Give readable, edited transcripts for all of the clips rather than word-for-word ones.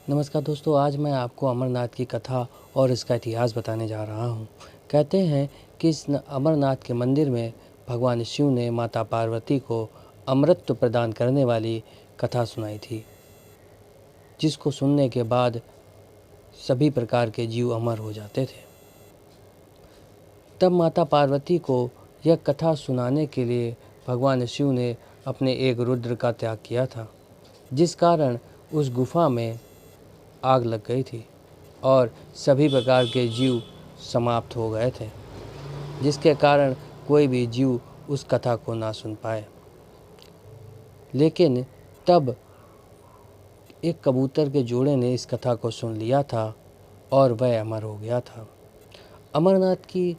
नमस्कार दोस्तों, आज मैं आपको अमरनाथ की कथा और इसका इतिहास बताने जा रहा हूँ। कहते हैं कि इस अमरनाथ के मंदिर में भगवान शिव ने माता पार्वती को अमृत प्रदान करने वाली कथा सुनाई थी, जिसको सुनने के बाद सभी प्रकार के जीव अमर हो जाते थे। तब माता पार्वती को यह कथा सुनाने के लिए भगवान शिव ने अपने एक रुद्र का त्याग किया था, जिस कारण उस गुफा में आग लग गई थी और सभी प्रकार के जीव समाप्त हो गए थे, जिसके कारण कोई भी जीव उस कथा को ना सुन पाए। लेकिन तब एक कबूतर के जोड़े ने इस कथा को सुन लिया था और वह अमर हो गया था। अमरनाथ की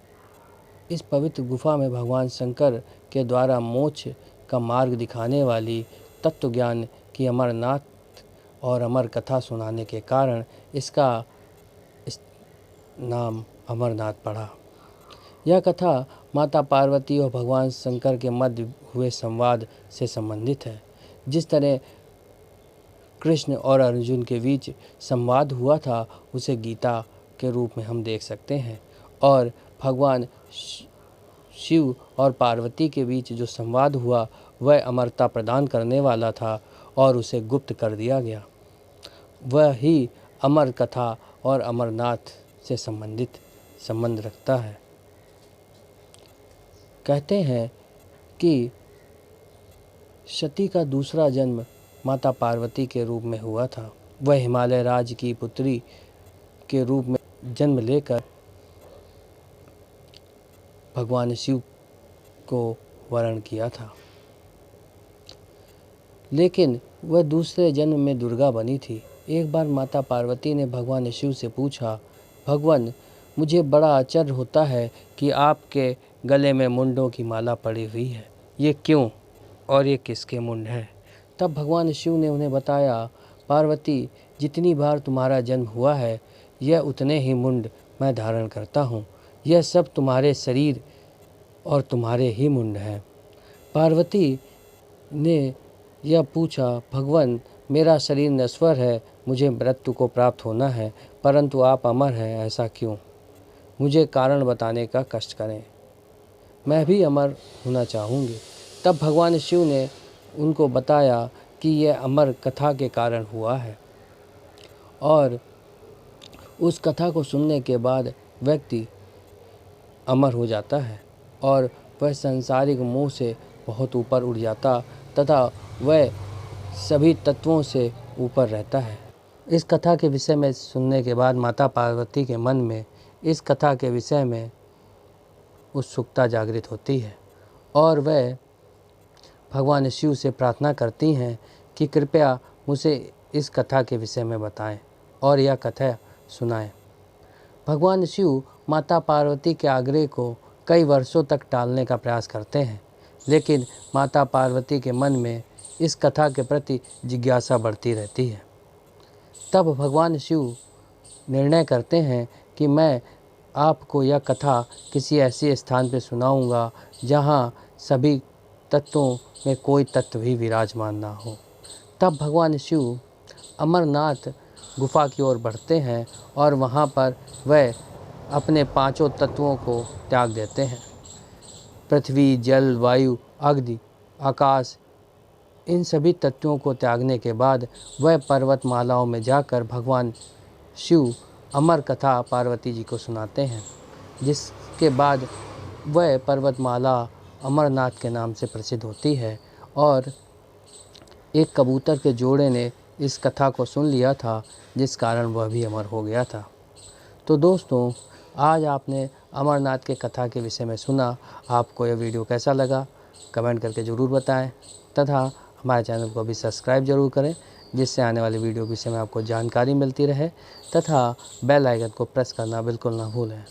इस पवित्र गुफा में भगवान शंकर के द्वारा मोक्ष का मार्ग दिखाने वाली तत्व ज्ञान की अमरनाथ और अमर कथा सुनाने के कारण इसका नाम अमरनाथ पड़ा। यह कथा माता पार्वती और भगवान शंकर के मध्य हुए संवाद से संबंधित है। जिस तरह कृष्ण और अर्जुन के बीच संवाद हुआ था, उसे गीता के रूप में हम देख सकते हैं। और भगवान शिव और पार्वती के बीच जो संवाद हुआ, वह अमरता प्रदान करने वाला था और उसे गुप्त कर दिया गया। वह ही अमर कथा और अमरनाथ से संबंध रखता है। कहते हैं कि सती का दूसरा जन्म माता पार्वती के रूप में हुआ था। वह हिमालय राज्य की पुत्री के रूप में जन्म लेकर भगवान शिव को वरण किया था, लेकिन वह दूसरे जन्म में दुर्गा बनी थी। एक बार माता पार्वती ने भगवान शिव से पूछा, भगवान, मुझे बड़ा आश्चर्य होता है कि आपके गले में मुंडों की माला पड़ी हुई है। ये क्यों और ये किसके मुंड है? तब भगवान शिव ने उन्हें बताया, पार्वती, जितनी बार तुम्हारा जन्म हुआ है, यह उतने ही मुंड मैं धारण करता हूँ। यह सब तुम्हारे शरीर और तुम्हारे ही मुंड हैं। पार्वती ने यह पूछा, भगवान, मेरा शरीर नश्वर है, मुझे मृत्यु को प्राप्त होना है, परंतु आप अमर हैं, ऐसा क्यों? मुझे कारण बताने का कष्ट करें, मैं भी अमर होना चाहूँगी। तब भगवान शिव ने उनको बताया कि यह अमर कथा के कारण हुआ है और उस कथा को सुनने के बाद व्यक्ति अमर हो जाता है और वह सांसारिक मोह से बहुत ऊपर उठ जाता तथा वह सभी तत्वों से ऊपर रहता है। इस कथा के विषय में सुनने के बाद माता पार्वती के मन में इस कथा के विषय में उत्सुकता जागृत होती है और वह भगवान शिव से प्रार्थना करती हैं कि कृपया मुझे इस कथा के विषय में बताएं और यह कथा सुनाएं। भगवान शिव माता पार्वती के आग्रह को कई वर्षों तक टालने का प्रयास करते हैं, लेकिन माता पार्वती के मन में इस कथा के प्रति जिज्ञासा बढ़ती रहती है। तब भगवान शिव निर्णय करते हैं कि मैं आपको यह कथा किसी ऐसे स्थान पर सुनाऊंगा जहां सभी तत्वों में कोई तत्व भी विराजमान ना हो। तब भगवान शिव अमरनाथ गुफा की ओर बढ़ते हैं और वहां पर वह अपने पांचों तत्वों को त्याग देते हैं। पृथ्वी, जल, वायु, अग्नि, आकाश, इन सभी तत्वों को त्यागने के बाद वह पर्वतमालाओं में जाकर भगवान शिव अमर कथा पार्वती जी को सुनाते हैं, जिसके बाद वह पर्वतमाला अमरनाथ के नाम से प्रसिद्ध होती है। और एक कबूतर के जोड़े ने इस कथा को सुन लिया था, जिस कारण वह भी अमर हो गया था। तो दोस्तों, आज आपने अमरनाथ के कथा के विषय में सुना। आपको यह वीडियो कैसा लगा कमेंट करके ज़रूर बताएं तथा हमारे चैनल को भी सब्सक्राइब जरूर करें, जिससे आने वाली वीडियो के विषय में आपको जानकारी मिलती रहे तथा बेल आइकन को प्रेस करना बिल्कुल ना भूलें।